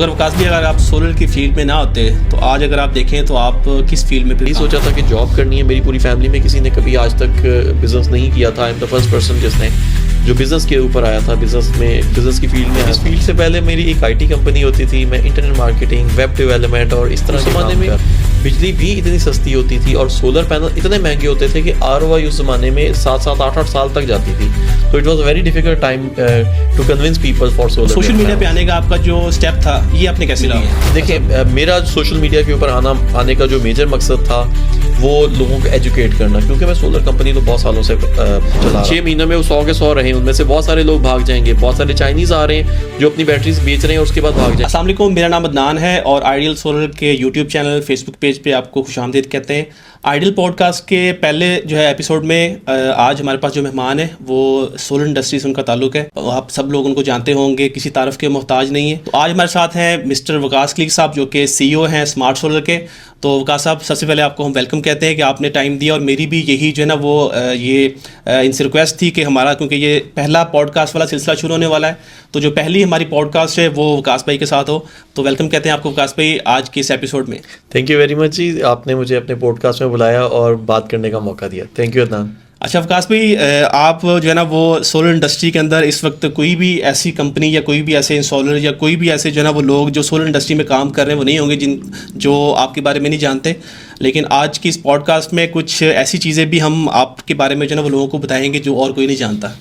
अगर वकास भी अगर आप सोलर की फील्ड में ना होते तो आज अगर आप देखें तो आप किस फील्ड में नहीं सोचा था कि जॉब करनी है। मेरी पूरी फैमिली में किसी ने कभी आज तक बिजनेस नहीं किया था। आई एम द फर्स्ट पर्सन जिसने जो बिजनेस के ऊपर आया था, बिजनेस की फील्ड में। इस फील्ड से पहले मेरी एक आईटी कंपनी होती थी। मैं इंटरनेट मार्केटिंग, वेब डेवलपमेंट और इस तरह के ज़माने में बिजली भी इतनी सस्ती होती थी और सोलर पैनल इतने महंगे होते थे कि ROI उस ज़माने में 7-7, 8-8 साल तक जाती थी। तो it was very difficult time to convince people for solar. Social media पे आने का आपका जो स्टेप था ये आपने कैसे लिया? देखिए, मेरा सोशल मीडिया के ऊपर आने का जो मेजर मकसद था वो लोगों को एजुकेट करना, क्योंकि मैं सोलर कंपनी तो बहुत सालों से चला 6 महीनों में 100 के 100 रहे। उनमें से बहुत सारे लोग भाग जाएंगे, बहुत सारे चाइनीज़ आ रहे हैं जो अपनी बैटरीज बेच रहे हैं और उसके बाद भाग जाएंगे। अस्सलाम वालेकुम, मेरा नाम अदनान है और आइडियल सोलर के यूट्यूब चैनल, फेसबुक पेज पे आपको खुशामदीद कहते हैं। आइडियल पॉडकास्ट के पहले जो है एपिसोड में आज हमारे पास जो मेहमान है वो सोलर इंडस्ट्री से उनका ताल्लुक है। आप सब लोग उनको जानते होंगे, किसी तारफ़ के मोहताज नहीं है। तो आज हमारे साथ हैं मिस्टर वकास क्लिक साहब जो कि CEO हैं स्मार्ट सोलर के। तो वकास साहब, सबसे पहले आपको हम वेलकम कहते हैं कि आपने टाइम दिया और मेरी भी यही जो है ना वो इनसे रिक्वेस्ट थी कि हमारा, क्योंकि ये पहला पॉडकास्ट वाला सिलसिला शुरू होने वाला है, तो जो पहली हमारी पॉडकास्ट है वो वकास भाई के साथ हो। तो वेलकम कहते हैं आपको वकास भाई आज के इस एपिसोड में। थैंक यू वेरी मच जी, आपने मुझे अपने पॉडकास्ट में बुलाया और बात करने का मौका दिया। Thank you Adnan. अच्छा वकास भाई, आप जो है ना वो सोलर इंडस्ट्री के अंदर इस वक्त कोई भी ऐसी कंपनी या कोई भी ऐसे इंस्टॉलर या कोई भी ऐसे जो है ना वो लोग जो सोलर इंडस्ट्री में काम कर रहे हैं वो नहीं होंगे जो आपके बारे में नहीं जानते। लेकिन आज की इस पॉडकास्ट में कुछ ऐसी चीज़ें भी हम आपके बारे में जो है ना वो लोगों को बताएंगे जो और कोई नहीं जानता।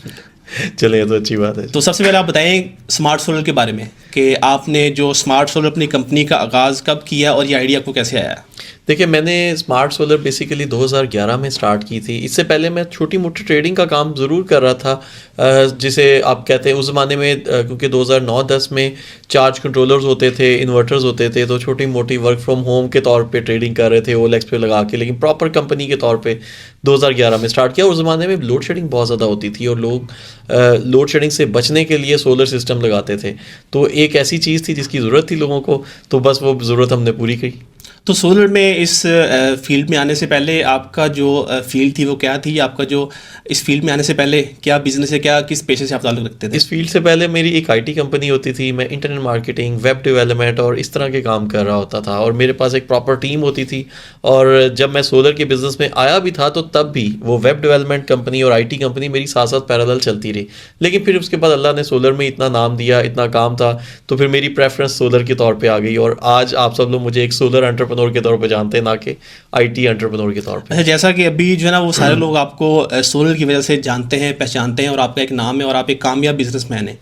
चलिए, तो अच्छी बात है। तो सबसे पहले आप बताएं स्मार्ट सोलर के बारे में कि आपने जो स्मार्ट सोलर अपनी कंपनी का आगाज़ कब किया और ये आइडिया आपको कैसे आया? देखिए, मैंने स्मार्ट सोलर बेसिकली 2011 में स्टार्ट की थी। इससे पहले मैं छोटी मोटी ट्रेडिंग का काम ज़रूर कर रहा था, जिसे आप कहते हैं उस ज़माने में, क्योंकि 2009-10 में चार्ज कंट्रोलर्स होते थे, इन्वर्टर्स होते थे, तो छोटी मोटी वर्क फ्रॉम होम के तौर पे ट्रेडिंग कर रहे थे OLX पे लगा के, लेकिन प्रॉपर कंपनी के तौर पे 2011 में स्टार्ट किया। उस ज़माने में लोड शेडिंग बहुत ज़्यादा होती थी और लोग लोड शेडिंग से बचने के लिए सोलर सिस्टम लगाते थे। तो एक ऐसी चीज़ थी जिसकी ज़रूरत थी लोगों को, तो बस वो ज़रूरत हमने पूरी की। तो सोलर में इस फील्ड में आने से पहले आपका जो फील्ड थी वो क्या थी? आपका जो इस फील्ड में आने से पहले क्या बिजनेस है, क्या किस पेशे से आप ताल्लुक़ रखते थे? इस फील्ड से पहले मेरी एक आईटी कंपनी होती थी। मैं इंटरनेट मार्केटिंग, वेब डेवलपमेंट और इस तरह के काम कर रहा होता था और मेरे पास एक प्रॉपर टीम होती थी। और जब मैं सोलर के बिज़नेस में आया भी था तो तब भी वो वेब डेवलपमेंट कंपनी और आईटी कंपनी मेरी साथ साथ पैरेलल चलती रही। लेकिन फिर उसके बाद अल्लाह ने सोलर में इतना नाम दिया, इतना काम था, तो फिर मेरी प्रेफरेंस सोलर के तौर पर आ गई और आज आप सब लोग मुझे एक सोलर एंटरप्रेन्योर के तौर पर जानते हैं, ना कि आईटी एंटरप्रेन्योर के तौर पे। अच्छा, जैसा कि अभी जो है ना वो सारे लोग आपको सोलर की वजह से जानते हैं, पहचानते हैं और आपका एक नाम है और आप एक कामयाब बिजनेसमैन हैं।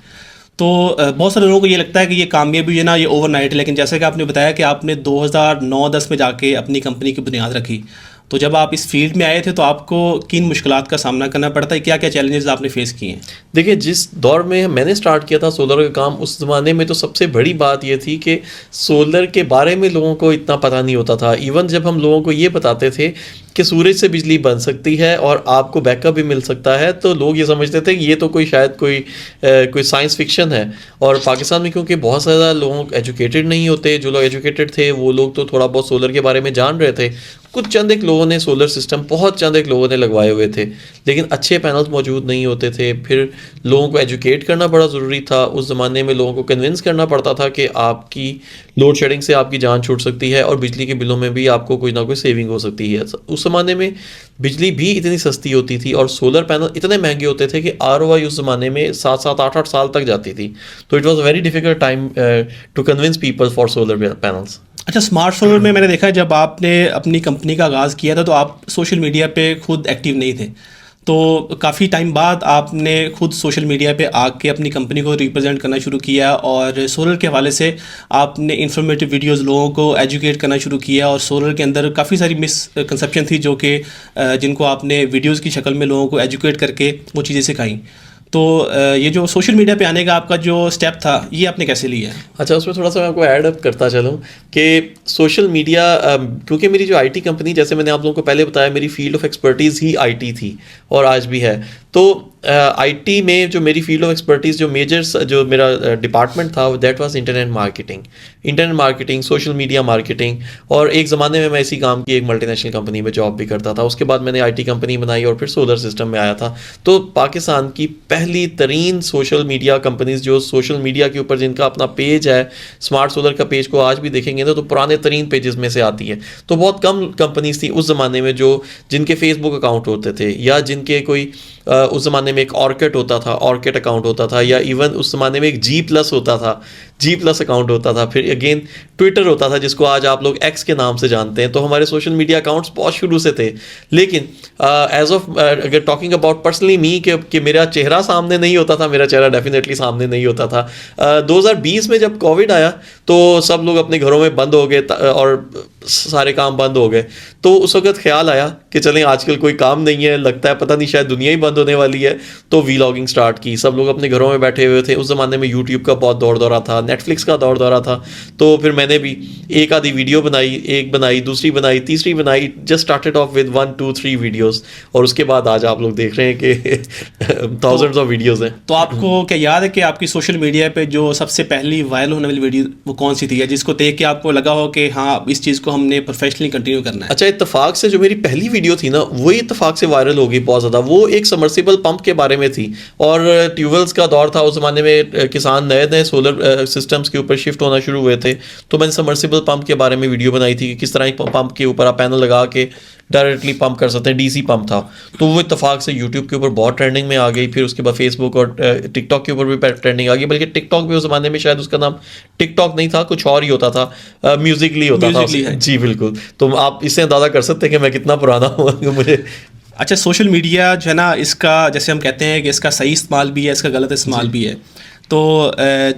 तो बहुत सारे लोगों को ये लगता है कि ये कामयाबी जो है ना ये ओवरनाइट है, लेकिन जैसे कि आपने बताया कि आपने 2009-10 में जाके अपनी कंपनी की बुनियाद रखी। तो जब आप इस फील्ड में आए थे तो आपको किन मुश्किलात का सामना करना पड़ता है, क्या क्या चैलेंजेस आपने फेस किए हैं? देखिए, जिस दौर में मैंने स्टार्ट किया था सोलर का काम, उस ज़माने में तो सबसे बड़ी बात ये थी कि सोलर के बारे में लोगों को इतना पता नहीं होता था। इवन जब हम लोगों को ये बताते थे कि सूरज से बिजली बन सकती है और आपको बैकअप भी मिल सकता है, तो लोग ये समझते थे कि ये तो शायद कोई साइंस फिक्शन है। और पाकिस्तान में क्योंकि बहुत ज़्यादा लोग एजुकेटेड नहीं होते, जो लोग एजुकेटेड थे वो लोग तो थोड़ा बहुत सोलर के बारे में जान रहे थे। कुछ चंद एक लोगों ने सोलर सिस्टम, बहुत चंद एक लोगों ने लगवाए हुए थे, लेकिन अच्छे पैनल्स मौजूद नहीं होते थे। फिर लोगों को एजुकेट करना बड़ा ज़रूरी था। उस ज़माने में लोगों को कन्विंस करना पड़ता था कि आपकी लोड शेडिंग से आपकी जान छूट सकती है और बिजली के बिलों में भी आपको कोई ना कोई सेविंग हो सकती है। उस ज़माने में बिजली भी इतनी सस्ती होती थी और सोलर पैनल इतने महंगे होते थे कि ROI उस ज़माने में 7-7, 8-8 साल तक जाती थी। तो it was very difficult time to convince people for solar panels. अच्छा, स्मार्ट सोलर में मैंने देखा है जब आपने अपनी कंपनी का आगाज़ किया था तो आप सोशल मीडिया पे खुद एक्टिव नहीं थे। तो काफ़ी टाइम बाद आपने खुद सोशल मीडिया पे आके अपनी कंपनी को रिप्रेजेंट करना शुरू किया और सोलर के हवाले से आपने इन्फॉर्मेटिव वीडियोस लोगों को एजुकेट करना शुरू किया। और सोलर के अंदर काफ़ी सारी मिसकंसेप्शन थी जो कि जिनको आपने वीडियोस की शक्ल में लोगों को एजुकेट करके वो चीज़ें सिखाई। तो ये जो सोशल मीडिया पे आने का आपका जो स्टेप था ये आपने कैसे लिया? अच्छा, उसमें थोड़ा सा मैं आपको ऐड अप करता चलूँ कि सोशल मीडिया, क्योंकि मेरी जो आईटी कंपनी, जैसे मैंने आप लोगों को पहले बताया, मेरी field of expertise he IT थी और आज भी है। तो आईटी में जो मेरी फील्ड ऑफ एक्सपर्टीज़ जो मेरा डिपार्टमेंट था that was internet marketing, social media marketing. और एक ज़माने में मैं इसी काम की एक मल्टीनेशनल कंपनी में जॉब भी करता था। उसके बाद मैंने आईटी कंपनी बनाई और फिर सोलर सिस्टम में आया था। तो पाकिस्तान की पहली तरीन सोशल मीडिया कंपनीज जो सोशल मीडिया के ऊपर जिनका अपना पेज है, स्मार्ट सोलर का पेज को आज भी देखेंगे ना तो पुराने तरीन पेजेस में से आती है। तो बहुत कम कंपनीज थी उस ज़माने में जो जिनके फेसबुक अकाउंट होते थे, या जिनके कोई उस ज़माने में एक ऑर्किड अकाउंट होता था, या इवन उस ज़माने में एक G+ होता था, G+ अकाउंट होता था। फिर अगेन ट्विटर होता था जिसको आज आप लोग एक्स के नाम से जानते हैं। तो हमारे सोशल मीडिया अकाउंट्स बहुत शुरू से थे। लेकिन एज ऑफ अगर टॉकिंग अबाउट पर्सनली मी कि मेरा चेहरा सामने नहीं होता था, मेरा चेहरा डेफिनेटली सामने नहीं होता था। 2020 में जब कोविड आया तो सब लोग अपने घरों में बंद हो गए और सारे काम बंद हो गए। तो उस वक्त ख्याल आया कि चलें आजकल कोई काम नहीं है, लगता है पता नहीं शायद दुनिया ही बंद होने वाली है, तो वीलॉगिंग स्टार्ट की। सब लोग अपने घरों में बैठे हुए थे। उस ज़माने में यूट्यूब का बहुत दौर था, नेटफ्लिक्स का दौर था। तो फिर मैंने भी एक आधी वीडियो बनाई, एक बनाई, दूसरी बनाई, तीसरी बनाई, just started off with 1 2 3 videos. और उसके बाद आज आप लोग देख रहे हैं कि थाउजेंड्स ऑफ वीडियोस हैं। तो आपको क्या याद है कि आपकी सोशल मीडिया पे जो सबसे पहली वायरल होने वाली वीडियो वो कौन सी थी, या जिसको देख के आपको लगा हो कि हाँ इस चीज़ को हमने प्रोफेशनली कंटिन्यू करना है? अच्छा, इत्तेफाक से जो मेरी पहली वीडियो थी ना वही इत्तेफाक से वायरल हो गई बहुत ज़्यादा। वो एक सबमर्सिबल पंप के बारे में थी और ट्यूबवेल्स का दौर था। उस ज़माने में किसान नए नए सोलर सिस्टम्स के ऊपर शिफ्ट होना शुरू हुए थे। तो मैंने सबमर्सिबल पंप के बारे में वीडियो बनाई थी कि किस तरह एक पंप के ऊपर आप पैनल लगा के डायरेक्टली पंप कर सकते हैं। डीसी पंप था। तो वो इत्तेफाक से यूट्यूब के ऊपर बहुत ट्रेंडिंग में आ गई। फिर उसके बाद फेसबुक और टिकटॉक के ऊपर भी ट्रेंडिंग आ गई। बल्कि टिकटॉक भी उस ज़माने में शायद उसका नाम टिकटॉक नहीं था, कुछ और ही होता था, म्यूजिकली होता था। जी बिल्कुल। तो आप इससे अंदाज़ा कर सकते हैं कि मैं कितना पुराना हूँ मुझे। अच्छा, सोशल मीडिया जो है ना, इसका जैसे हम कहते हैं कि इसका सही इस्तेमाल भी है, इसका गलत इस्तेमाल भी है। तो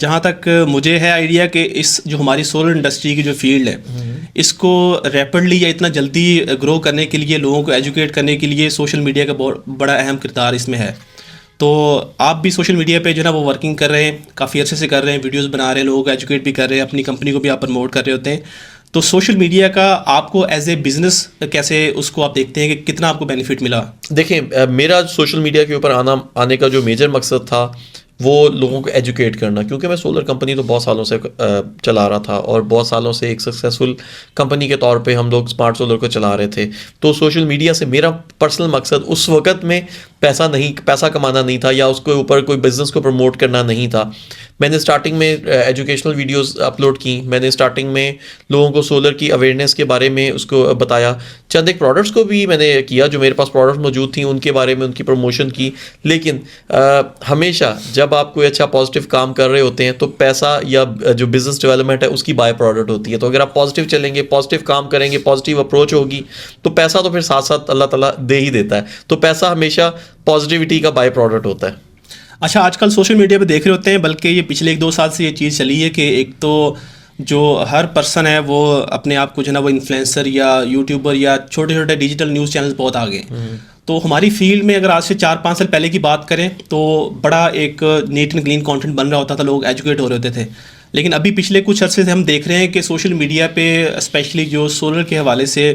जहाँ तक मुझे है आइडिया कि इस जो हमारी सोलर इंडस्ट्री की जो फील्ड है इसको रैपिडली या इतना जल्दी ग्रो करने के लिए, लोगों को एजुकेट करने के लिए सोशल मीडिया का बहुत बड़ा अहम किरदार इसमें है। तो आप भी सोशल मीडिया पे जो है ना वो वर्किंग कर रहे हैं, काफ़ी अच्छे से कर रहे हैं, वीडियोस बना रहे हैं, लोगों को एजुकेट भी कर रहे हैं, अपनी कंपनी को भी आप प्रमोट कर रहे होते हैं। तो सोशल मीडिया का आपको एज ए बिज़नेस कैसे उसको आप देखते हैं कि कितना आपको बेनिफिट मिला? देखिए, मेरा सोशल मीडिया के ऊपर आने का जो मेजर मकसद था वो लोगों को एजुकेट करना। क्योंकि मैं सोलर कंपनी तो बहुत सालों से चला रहा था और बहुत सालों से एक सक्सेसफुल कंपनी के तौर पे हम लोग स्मार्ट सोलर को चला रहे थे। तो सोशल मीडिया से मेरा पर्सनल मकसद उस वक्त में पैसा कमाना नहीं था या उसके ऊपर कोई बिज़नेस को प्रमोट करना नहीं था। मैंने स्टार्टिंग में एजुकेशनल वीडियोस अपलोड की। मैंने स्टार्टिंग में लोगों को सोलर की अवेयरनेस के बारे में उसको बताया। चंद एक प्रोडक्ट्स को भी मैंने किया, जो मेरे पास प्रोडक्ट्स मौजूद थी उनके बारे में उनकी प्रमोशन की। लेकिन हमेशा जब आप कोई अच्छा पॉजिटिव काम कर रहे होते हैं तो पैसा या जो बिज़नेस डेवलपमेंट है उसकी बाय प्रोडक्ट होती है। तो अगर आप पॉजिटिव चलेंगे, पॉजिटिव काम करेंगे, पॉजिटिव अप्रोच होगी तो पैसा तो फिर साथ साथ अल्लाह ताला दे ही देता है। तो पैसा हमेशा पॉजिटिविटी का बाय प्रोडक्ट होता है। अच्छा, आजकल सोशल मीडिया पे देख रहे होते हैं, बल्कि ये पिछले 1-2 साल से ये चीज़ चली है कि एक तो जो हर पर्सन है वो अपने आप को जो है ना वो इन्फ्लुएंसर या यूट्यूबर या छोटे छोटे डिजिटल न्यूज़ चैनल बहुत आ गए। तो हमारी फील्ड में अगर आज से 4-5 साल पहले की बात करें तो बड़ा एक नीट एंड क्लीन कंटेंट बन रहा होता था, लोग एजुकेट हो रहे होते थे। लेकिन अभी पिछले कुछ अर्से से हम देख रहे हैं कि सोशल मीडिया पे स्पेशली जो सोलर के हवाले से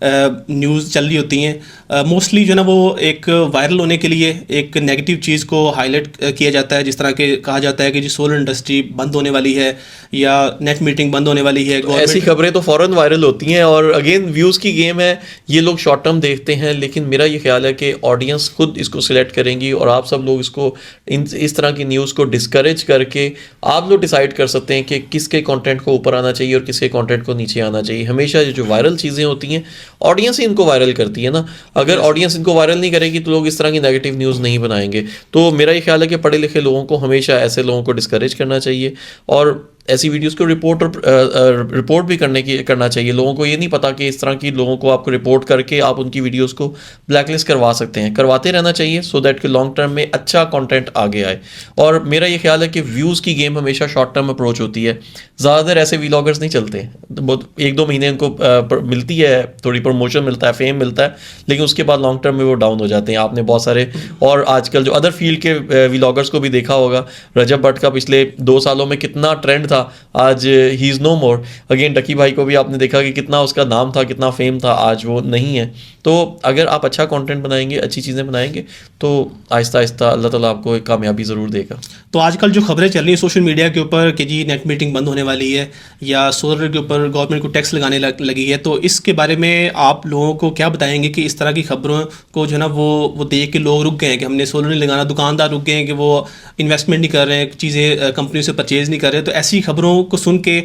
न्यूज़ चल रही होती हैं, मोस्टली जो है ना वो एक वायरल होने के लिए एक नेगेटिव चीज़ को हाईलाइट किया जाता है। जिस तरह के कहा जाता है कि जी सोलर इंडस्ट्री बंद होने वाली है या नेट मीटिंग बंद होने वाली है। ऐसी खबरें तो फ़ौरन वायरल होती हैं और अगेन व्यूज़ की गेम है। ये लोग शॉर्ट टर्म देखते हैं, लेकिन मेरा ये ख्याल है कि ऑडियंस खुद इसको सिलेक्ट करेंगी और आप सब लोग इसको इस तरह की न्यूज़ को डिस्करेज करके आप लोग डिसाइड कर सकते हैं कि किसके कंटेंट को ऊपर आना चाहिए और किसके कंटेंट को नीचे आना चाहिए। हमेशा जो वायरल चीज़ें होती हैं ऑडियंस ही इनको वायरल करती है ना। अगर ऑडियंस इनको वायरल नहीं करेगी तो लोग इस तरह की नेगेटिव न्यूज़ नहीं बनाएंगे। तो मेरा ये ख्याल है कि पढ़े लिखे लोगों को हमेशा ऐसे लोगों को डिस्करेज करना चाहिए और ऐसी वीडियोस को रिपोर्ट भी करना चाहिए। लोगों को ये नहीं पता कि इस तरह की लोगों को आपको रिपोर्ट करके आप उनकी वीडियोस को ब्लैकलिस्ट करवा सकते हैं। करवाते रहना चाहिए सो दैट कि लॉन्ग टर्म में अच्छा कंटेंट आगे आए। और मेरा ये ख्याल है कि व्यूज़ की गेम हमेशा शॉर्ट टर्म अप्रोच होती है। ज़्यादातर ऐसे व्लॉगर्स नहीं चलते, बहुत 1-2 महीने उनको मिलती है, थोड़ी प्रमोशन मिलता है, फेम मिलता है, लेकिन उसके बाद लॉन्ग टर्म में वो डाउन हो जाते हैं। आपने बहुत सारे और आजकल जो अदर फील्ड के व्लॉगर्स को भी देखा होगा। रजब भट्ट का पिछले 2 सालों में कितना ट्रेंड था था, आज ही is no more. Again Ducky भाई को भी आपने देखा कि कितना उसका नाम था, कितना फेम था, आज वो नहीं है। तो अगर आप अच्छा कंटेंट बनाएंगे, अच्छी चीज़ें बनाएंगे, तो आहिस्ता आहिस्ता अल्लाह ताला आपको एक कामयाबी ज़रूर देगा। तो आजकल जो खबरें चल रही हैं सोशल मीडिया के ऊपर कि जी नेट मीटिंग बंद होने वाली है या सोलर के ऊपर गवर्नमेंट को टैक्स लगाने लगी है, तो इसके बारे में आप लोगों को क्या बताएंगे कि इस तरह की खबरों को जो है ना वो देख के लोग रुक गए हैं कि हमने सोलर नहीं लगाना, दुकानदार रुक गए हैं कि वो इन्वेस्टमेंट नहीं कर रहे हैं, चीज़ें कंपनी से परचेज़ नहीं कर रहे। तो ऐसी खबरों को सुन के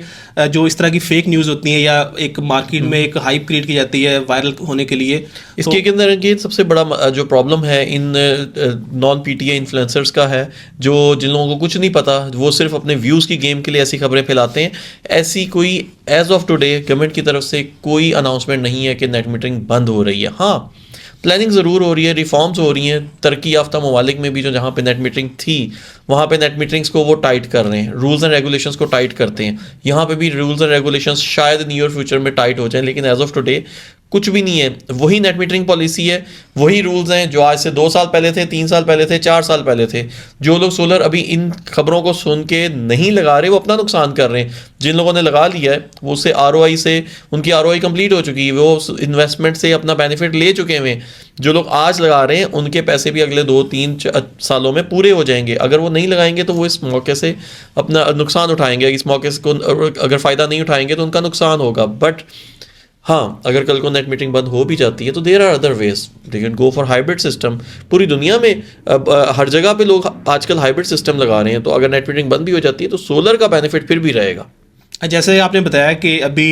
जो इस तरह की फेक न्यूज़ होती हैं या एक मार्केट में एक हाइप क्रिएट की जाती है वायरल होने के लिए, इसके तो अंदर ये सबसे बड़ा जो प्रॉब्लम है इन नॉन पीटीए इन्फ्लुएंसर्स का है, जो जिन लोगों को कुछ नहीं पता, वो सिर्फ अपने व्यूज़ की गेम के लिए ऐसी खबरें फैलाते हैं। ऐसी कोई एज ऑफ टुडे गवर्नमेंट की तरफ से कोई अनाउंसमेंट नहीं है कि नेट मीटरिंग बंद हो रही है। हाँ, प्लानिंग ज़रूर हो रही है, रिफॉर्म्स हो रही हैं तरक्की याफ्ता ममालिक में भी, जो जहाँ पे नेट मीटरिंग थी वहाँ पे नेट मीटरिंग्स को वो टाइट कर रहे हैं, रूल्स एंड रेगुलेशंस को टाइट करते हैं। यहाँ पे भी रूल्स एंड रेगुलेशंस शायद नियर फ्यूचर में टाइट हो जाएं, लेकिन एज ऑफ टुडे कुछ भी नहीं है। वही नेट मीटरिंग पॉलिसी है, वही रूल्स हैं जो आज से 2 साल पहले थे, 3 साल पहले थे, 4 साल पहले थे। जो लोग सोलर अभी इन खबरों को सुन के नहीं लगा रहे, वो अपना नुकसान कर रहे हैं। जिन लोगों ने लगा लिया है वो उससे आरओआई से उनकी आरओआई कंप्लीट हो चुकी है, वो इन्वेस्टमेंट से अपना बेनिफिट ले चुके हैं। जो लोग आज लगा रहे हैं उनके पैसे भी अगले 2-3 सालों में पूरे हो जाएंगे। अगर वो नहीं लगाएंगे तो वो इस मौके से अपना नुकसान उठाएंगे, इस मौके को अगर फ़ायदा नहीं उठाएंगे तो उनका नुकसान होगा। बट हाँ, अगर कल को नेट मीटिंग बंद हो भी जाती है तो there are other ways, they can go for hybrid system. पूरी दुनिया में हर जगह पे लोग आजकल हाइब्रिड सिस्टम लगा रहे हैं, तो अगर नेट मीटिंग बंद भी हो जाती है तो सोलर का बेनिफिट फिर भी रहेगा। जैसे आपने बताया कि अभी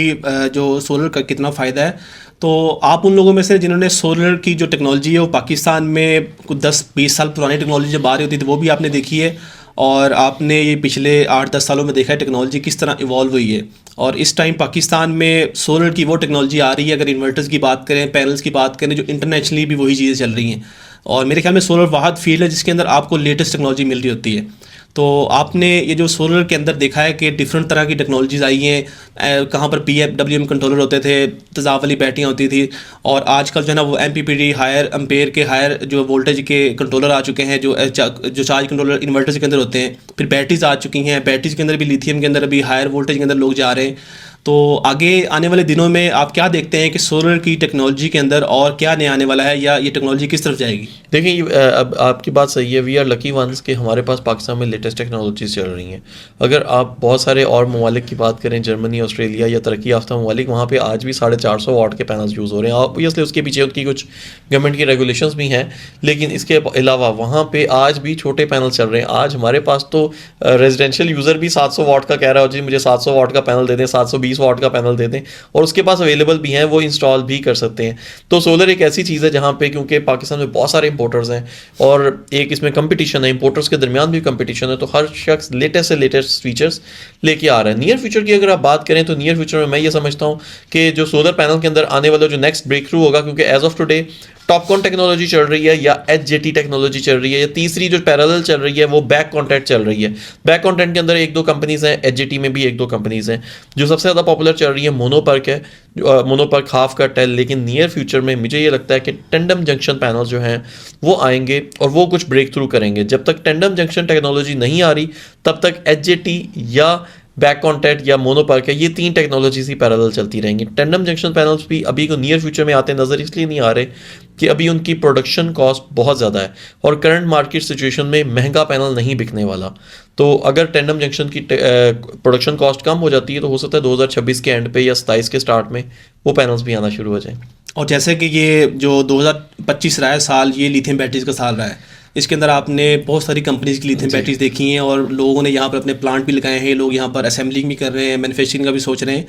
जो सोलर का कितना फ़ायदा है, तो आप उन लोगों में से जिन्होंने सोलर की जो टेक्नोलॉजी है वो पाकिस्तान में कुछ 10-20 साल पुरानी टेक्नोलॉजी जब आ रही होती थी वो भी आपने देखी है, और आपने ये पिछले 8-10 सालों में देखा है टेक्नोलॉजी किस तरह इवॉल्व हुई है। और इस टाइम पाकिस्तान में सोलर की वो टेक्नोलॉजी आ रही है, अगर इन्वर्टर्स की बात करें, पैनल्स की बात करें, जो इंटरनेशनली भी वही चीज़ें चल रही हैं। और मेरे ख्याल में सोलर वाहद फील्ड है जिसके अंदर आपको लेटेस्ट टेक्नोलॉजी मिल रही होती है। तो आपने ये जो सोलर के अंदर देखा है कि डिफरेंट तरह की टेक्नोलॉजीज़ आई हैं, कहाँ पर PWM कंट्रोलर होते थे, तेज़ाब वाली बैटरियाँ होती थी, और आजकल जो है ना वो MPPT हायर एम्पेयर के हायर जो वोल्टेज के कंट्रोलर आ चुके हैं, जो चार्ज कंट्रोलर इन्वर्टर्स के अंदर होते हैं। फिर बैटरीज आ चुकी हैं, बैटरीज के अंदर भी लिथियम के अंदर अभी हायर वोल्टेज के अंदर लोग जा रहे हैं। तो आगे आने वाले दिनों में आप क्या देखते हैं कि सोलर की टेक्नोलॉजी के अंदर और क्या नया आने वाला है, या ये टेक्नोलॉजी किस तरफ जाएगी? देखिए, अब आपकी बात सही है, वी आर लकी वंस कि हमारे पास पाकिस्तान में लेटेस्ट टेक्नोलॉजीज चल रही हैं। अगर आप बहुत सारे और ममालिक की बात करें, जर्मनी, ऑस्ट्रेलिया या तरक्की याफ्ता ममालिक, वहाँ पे आज भी 450 वाट के पैनल्स यूज़ हो रहे हैं। ऑब्वियसली उसके पीछे उनकी कुछ गवर्नमेंट की रेगुलेशंस भी हैं, लेकिन इसके अलावा वहाँ पे आज भी छोटे पैनल चल रहे हैं। आज हमारे पास तो रेजिडेंशियल यूज़र भी 700 वाट का कह रहा है, जी मुझे 700 वाट का पैनल दे दें, 720 वाट का पैनल दे दें, और उसके पास अवेलेबल भी हैं, वो इंस्टॉल भी कर सकते हैं। तो सोलर एक ऐसी चीज़ है जहाँ पे, क्योंकि पाकिस्तान में बहुत सारे इंपोर्टर्स हैं और एक इसमें कंपटीशन है, इंपोर्टर्स के दरमियान भी कंपटीशन है, तो हर शख्स लेटेस्ट से लेटेस्ट फीचर्स लेके आ रहा है। नियर फ्यूचर की अगर आप बात करें तो नियर फ्यूचर में मैं ये समझता हूँ कि जो सोलर पैनल के अंदर आने वाला जो नेक्स्ट ब्रेक थ्रू होगा, क्योंकि as of today TOPCon technology चल रही है या HJT टेक्नोलॉजी चल रही है, या तीसरी जो पैरेलल चल रही है वो बैक कॉन्टैक्ट चल रही है। बैक कॉन्टैक्ट के अंदर 1-2 कंपनीज हैं, HJT में भी 1-2 कंपनीज हैं। जो सबसे ज़्यादा पॉपुलर चल रही है मोनोपर्क है, मोनोपर्क हाफ कट है। लेकिन नियर फ्यूचर में मुझे ये लगता है कि टेंडम जंक्शन पैनल जो हैं वो आएंगे और वो कुछ ब्रेक थ्रू करेंगे। जब तक टेंडम जंक्शन टेक्नोलॉजी नहीं आ रही तब तक HJT या बैक कॉन्टैक्ट या मोनोपर्क है, ये 3 टेक्नोलॉजीज ही पैरेलल चलती रहेंगी। टेंडम जंक्शन पैनल्स भी अभी को नियर फ्यूचर में आते नज़र इसलिए नहीं आ रहे कि अभी उनकी प्रोडक्शन कॉस्ट बहुत ज़्यादा है और करंट मार्केट सिचुएशन में महंगा पैनल नहीं बिकने वाला। तो अगर टेंडम जंक्शन की प्रोडक्शन कॉस्ट कम हो जाती है तो हो सकता है 2026 के एंड पे या 27 के स्टार्ट में वो पैनल्स भी आना शुरू हो जाएं। और जैसे कि ये जो 2025 रहा है साल, ये लिथियम बैटरीज का साल रहा है, इसके अंदर आपने बहुत सारी कंपनीज की लिथियम बैटरीज देखी हैं और लोगों ने यहाँ पर अपने प्लांट भी लगाए हैं, लोग यहाँ पर असेंबलिंग भी कर रहे हैं, मैन्युफैक्चरिंग का भी सोच रहे हैं।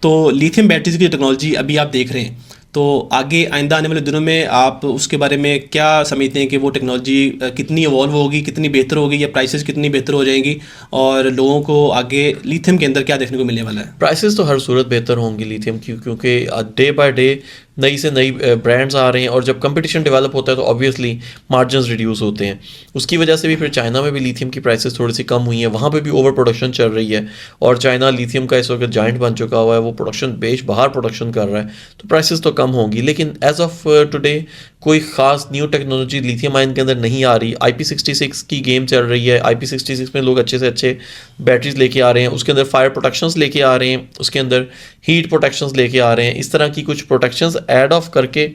तो लिथियम बैटरीज की टेक्नोलॉजी अभी आप देख रहे हैं, तो आगे आइंदा आने वाले दिनों में आप उसके बारे में क्या समझते हैं कि वो टेक्नोलॉजी कितनी इवॉल्व होगी, कितनी बेहतर होगी, या प्राइसेस कितनी बेहतर हो जाएंगी, और लोगों को आगे लिथियम के अंदर क्या देखने को मिलने वाला है? प्राइसेस तो हर सूरत बेहतर होंगी लिथियम की, क्योंकि डे बाय डे नई से नई ब्रांड्स आ रहे हैं और जब कंपटीशन डेवलप होता है तो ऑब्वियसली मार्जिन्स रिड्यूस होते हैं। उसकी वजह से भी फिर चाइना में भी लिथियम की प्राइसेस थोड़ी सी कम हुई हैं, वहाँ पे भी ओवर प्रोडक्शन चल रही है और चाइना लिथियम का इस वक्त जाइंट बन चुका हुआ है, वो प्रोडक्शन बाहर प्रोडक्शन कर रहा है, तो प्राइसेस तो कम होंगी। लेकिन एज ऑफ टुडे कोई ख़ास न्यू टेक्नोलॉजी लिथियम आयन के अंदर नहीं आ रही। IP66 की गेम चल रही है, IP66 में लोग अच्छे से अच्छे बैटरीज लेके आ रहे हैं, उसके अंदर फायर प्रोटेक्शंस लेके आ रहे हैं, उसके अंदर हीट प्रोटेक्शंस लेके आ रहे हैं, इस तरह की कुछ प्रोटेक्शंस ऐड ऑफ करके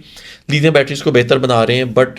लिथियम बैटरीज को बेहतर बना रहे हैं। But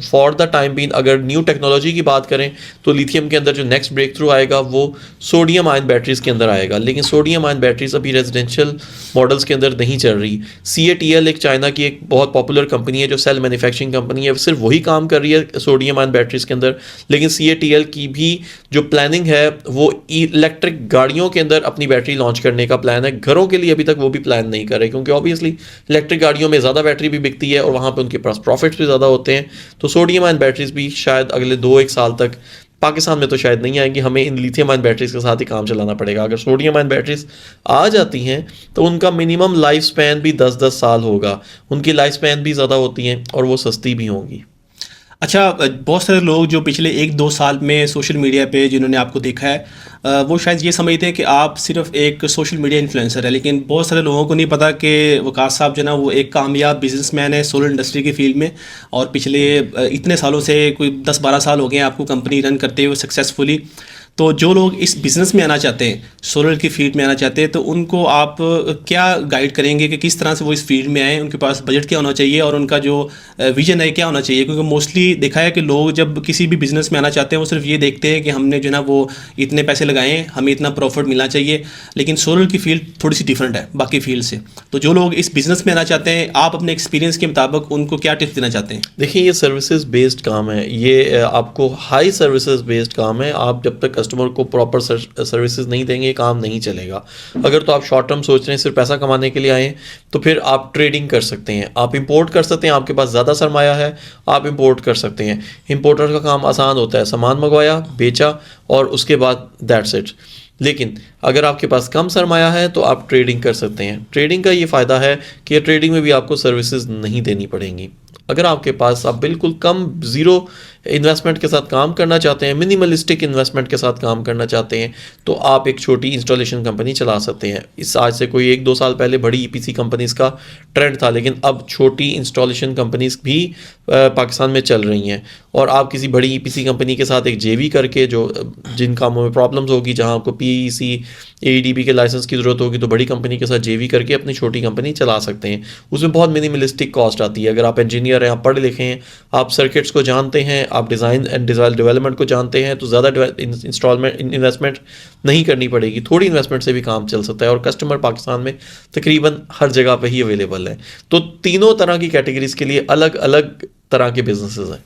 for the time being अगर न्यू टेक्नोलॉजी की बात करें तो लिथियम के अंदर जो नेक्स्ट ब्रेक थ्रू आएगा वो सोडियम आयन बैटरीज के अंदर आएगा, लेकिन सोडियम आयन बैटरीज अभी रेजिडेंशियल मॉडल्स के अंदर नहीं चल रही। CATL एक चाइना की एक बहुत पॉपुलर कंपनी है जो सेल मैन्युफैक्चरिंग कंपनी है, सिर्फ वही काम कर रही है सोडियम आयन बैटरीज के अंदर। लेकिन CATL की भी जो प्लानिंग है वो इलेक्ट्रिक गाड़ियों के अंदर अपनी बैटरी लॉन्च करने का प्लान है। घरों के लिए अभी तक वो भी प्लान नहीं कर रहे, क्योंकि ऑब्वियसली इलेक्ट्रिक गाड़ियों में ज़्यादा बैटरी भी बिकती है और वहाँ पे उनके पास प्रॉफिट्स भी ज़्यादा होते हैं। तो सोडियम आयन बैटरीज भी शायद अगले 2-1 साल तक पाकिस्तान में तो शायद नहीं आएंगी, हमें इन लिथियम आयन बैटरीज के साथ ही काम चलाना पड़ेगा। अगर सोडियम आयन बैटरीज आ जाती हैं तो उनका मिनिमम लाइफ स्पैन भी 10-10 साल होगा, उनकी लाइफ स्पैन भी ज़्यादा होती हैं और वो सस्ती भी होंगी। अच्छा, बहुत सारे लोग जो पिछले 1-2 साल में सोशल मीडिया पे जिन्होंने आपको देखा है वो शायद ये समझते हैं कि आप सिर्फ एक सोशल मीडिया इन्फ्लुएंसर है, लेकिन बहुत सारे लोगों को नहीं पता कि वकास साहब जो ना वो एक कामयाब बिजनेसमैन है सोलर इंडस्ट्री की फील्ड में, और पिछले इतने सालों से कोई 10-12 साल हो गए हैं आपको कंपनी रन करते हुए सक्सेसफुली। तो जो लोग इस बिज़नेस में आना चाहते हैं, सोलर की फील्ड में आना चाहते हैं, तो उनको आप क्या गाइड करेंगे कि किस तरह से वो इस फील्ड में आएँ, उनके पास बजट क्या होना चाहिए और उनका जो विजन है क्या होना चाहिए? क्योंकि मोस्टली देखा है कि लोग जब किसी भी बिज़नेस में आना चाहते हैं वो सिर्फ ये देखते हैं कि हमने जो है ना वो इतने पैसे लगाए, हमें इतना प्रॉफिट मिलना चाहिए, लेकिन सोलर की फील्ड थोड़ी सी डिफरेंट है बाकी फील्ड से। तो जो लोग इस बिज़नेस में आना चाहते हैं, आप अपने एक्सपीरियंस के मुताबिक उनको क्या टिप्स देना चाहते हैं? देखिए, ये सर्विसेज बेस्ड काम है, ये आपको हाई सर्विसेज बेस्ड काम है। आप जब तक कस्टमर को प्रॉपर सर्विसेज नहीं देंगे ये काम नहीं चलेगा। अगर तो आप शॉर्ट टर्म सोच रहे हैं, सिर्फ पैसा कमाने के लिए आए हैं, तो फिर आप ट्रेडिंग कर सकते हैं, आप इंपोर्ट कर सकते हैं, आपके पास ज़्यादा सरमाया है आप इंपोर्ट कर सकते हैं। इंपोर्टर का काम आसान होता है, सामान मंगवाया, बेचा और उसके बाद दैट्स इट। लेकिन अगर आपके पास कम सरमाया है तो आप ट्रेडिंग कर सकते हैं। ट्रेडिंग का ये फ़ायदा है कि ट्रेडिंग में भी आपको सर्विसेज नहीं देनी पड़ेंगी। अगर आपके पास आप बिल्कुल कम ज़ीरो इन्वेस्टमेंट के साथ काम करना चाहते हैं, मिनिमलिस्टिक इन्वेस्टमेंट के साथ काम करना चाहते हैं, तो आप एक छोटी इंस्टॉलेशन कंपनी चला सकते हैं। इस आज से कोई 1-2 साल पहले बड़ी EPC कंपनीज़ का ट्रेंड था, लेकिन अब छोटी इंस्टॉलेशन कंपनीज़ भी पाकिस्तान में चल रही हैं। और आप किसी बड़ी EPC कंपनी के साथ एक JV करके, जो जिन कामों में प्रॉब्लम्स होगी, जहाँ आपको PEC AEDB के लाइसेंस की ज़रूरत होगी, तो बड़ी कंपनी के साथ JV करके अपनी छोटी कंपनी चला सकते हैं। उसमें बहुत मिनिमलिस्टिक कॉस्ट आती है। अगर आप इंजीनियर हैं, आप पढ़े लिखे हैं, आप सर्किट्स को जानते हैं, आप डिज़ाइन एंड डेवलपमेंट को जानते हैं, तो ज़्यादा इन्वेस्टमेंट नहीं करनी पड़ेगी। थोड़ी इन्वेस्टमेंट से भी काम चल सकता है और कस्टमर पाकिस्तान में तकरीबन हर जगह पे ही अवेलेबल है। तो तीनों तरह की कैटेगरीज के लिए अलग अलग तरह के बिजनेसेस हैं।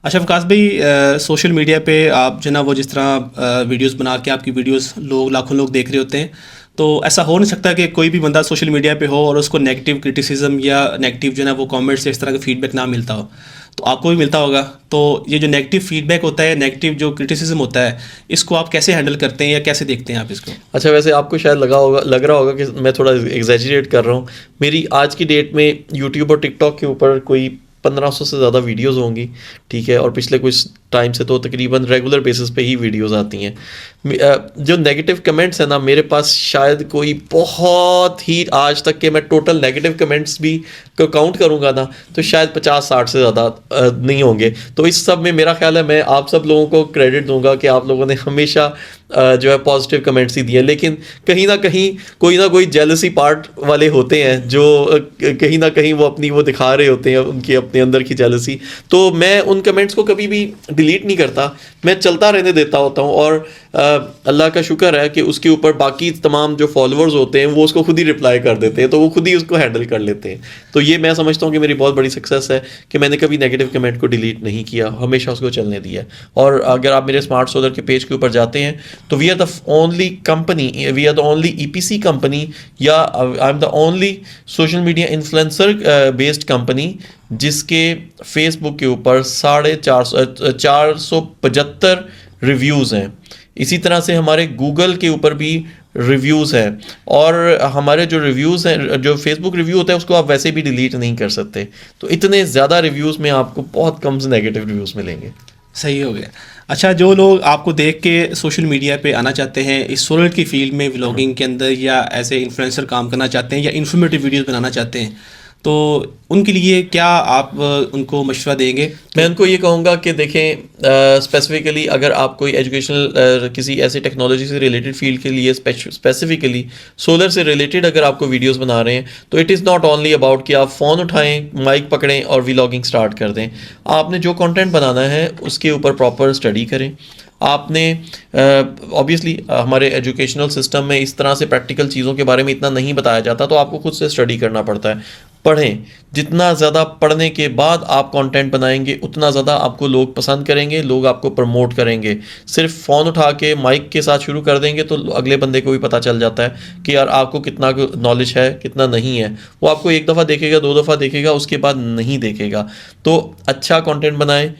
अच्छा वकास भाई, सोशल मीडिया पे आप जो ना वो जिस तरह वीडियोस बना के आपकी वीडियोस लोग लाखों लोग देख रहे होते हैं, तो ऐसा हो नहीं सकता कि कोई भी बंदा सोशल मीडिया पे हो और उसको नेगेटिव क्रिटिसिज्म या नेगेटिव जो है ना वो कमेंट्स या इस तरह का फीडबैक ना मिलता हो। तो आपको भी मिलता होगा, तो ये जो नेगेटिव फीडबैक होता है, नेगेटिव जो क्रिटिसिज्म होता है, इसको आप कैसे हैंडल करते हैं या कैसे देखते हैं आप इसको? अच्छा, वैसे आपको शायद लग रहा होगा कि मैं थोड़ा एग्जैजरेट कर रहा हूँ। मेरी आज की डेट में यूट्यूब और टिकटॉक के ऊपर कोई 1500 से ज़्यादा वीडियोस होंगी, ठीक है, और पिछले कुछ टाइम से तो तकरीबन रेगुलर बेसिस पे ही वीडियोस आती हैं। जो नेगेटिव कमेंट्स हैं ना, मेरे पास शायद कोई बहुत ही, आज तक के मैं टोटल नेगेटिव कमेंट्स भी को काउंट करूंगा ना, तो शायद 50-60 से ज़्यादा नहीं होंगे। तो इस सब में मेरा ख्याल है मैं आप सब लोगों को क्रेडिट दूंगा कि आप लोगों ने हमेशा जो है पॉजिटिव कमेंट्स ही दिए, लेकिन कहीं ना कहीं कोई ना कोई जेलसी पार्ट वाले होते हैं जो कहीं ना कहीं वो दिखा रहे होते हैं उनकी अपने अंदर की जेलसी। तो मैं उन कमेंट्स को कभी भी डिलीट नहीं करता, मैं चलता रहने देता होता हूँ। और अल्लाह का शुक्र है कि उसके ऊपर बाकी तमाम जो फॉलोअर्स होते हैं वो उसको खुद ही रिप्लाई कर देते हैं, तो वो खुद ही उसको हैंडल कर लेते हैं। तो ये मैं समझता हूँ कि मेरी बहुत बड़ी सक्सेस है कि मैंने कभी नेगेटिव कमेंट को डिलीट नहीं किया, हमेशा उसको चलने दिया। और अगर आप मेरे स्मार्ट सोलर के पेज के ऊपर जाते हैं तो we are the only company, we are the only EPC company, या I am the only social media influencer based company जिसके फेसबुक के ऊपर 475 रिव्यूज़ हैं। इसी तरह से हमारे गूगल के ऊपर भी रिव्यूज़ हैं, और हमारे जो रिव्यूज़ हैं, जो फेसबुक रिव्यू होता है उसको आप वैसे भी डिलीट नहीं कर सकते। तो इतने ज़्यादा रिव्यूज़ में आपको बहुत कम से नेगेटिव रिव्यूज़ मिलेंगे। सही हो गया। अच्छा, जो लोग आपको देख के सोशल मीडिया पे आना चाहते हैं, इस सोलर की फील्ड में व्लॉगिंग के अंदर या ऐसे इन्फ्लुएंसर काम करना चाहते हैं या इन्फॉर्मेटिव वीडियोस बनाना चाहते हैं, तो उनके लिए क्या आप उनको मशवरा देंगे? मैं उनको ये कहूँगा कि देखें, स्पेसिफिकली अगर आप कोई एजुकेशनल किसी ऐसी टेक्नोलॉजी से रिलेटेड फील्ड के लिए स्पेसिफिकली सोलर से रिलेटेड अगर आपको वीडियोस बना रहे हैं, तो it is not only about कि आप फ़ोन उठाएं, माइक पकड़ें और व्लॉगिंग स्टार्ट कर दें। आपने जो कंटेंट बनाना है उसके ऊपर प्रॉपर स्टडी करें। आपने ऑब्वियसली हमारे एजुकेशनल सिस्टम में इस तरह से प्रैक्टिकल चीज़ों के बारे में इतना नहीं बताया जाता, तो आपको खुद से स्टडी करना पड़ता है। पढ़ें, जितना ज़्यादा पढ़ने के बाद आप कंटेंट बनाएंगे उतना ज़्यादा आपको लोग पसंद करेंगे, लोग आपको प्रमोट करेंगे। सिर्फ फ़ोन उठा के माइक के साथ शुरू कर देंगे तो अगले बंदे को भी पता चल जाता है कि यार आपको कितना नॉलेज है, कितना नहीं है। वो आपको एक दफ़ा देखेगा, 2 दफ़ा देखेगा, उसके बाद नहीं देखेगा। तो अच्छा कंटेंट बनाएं,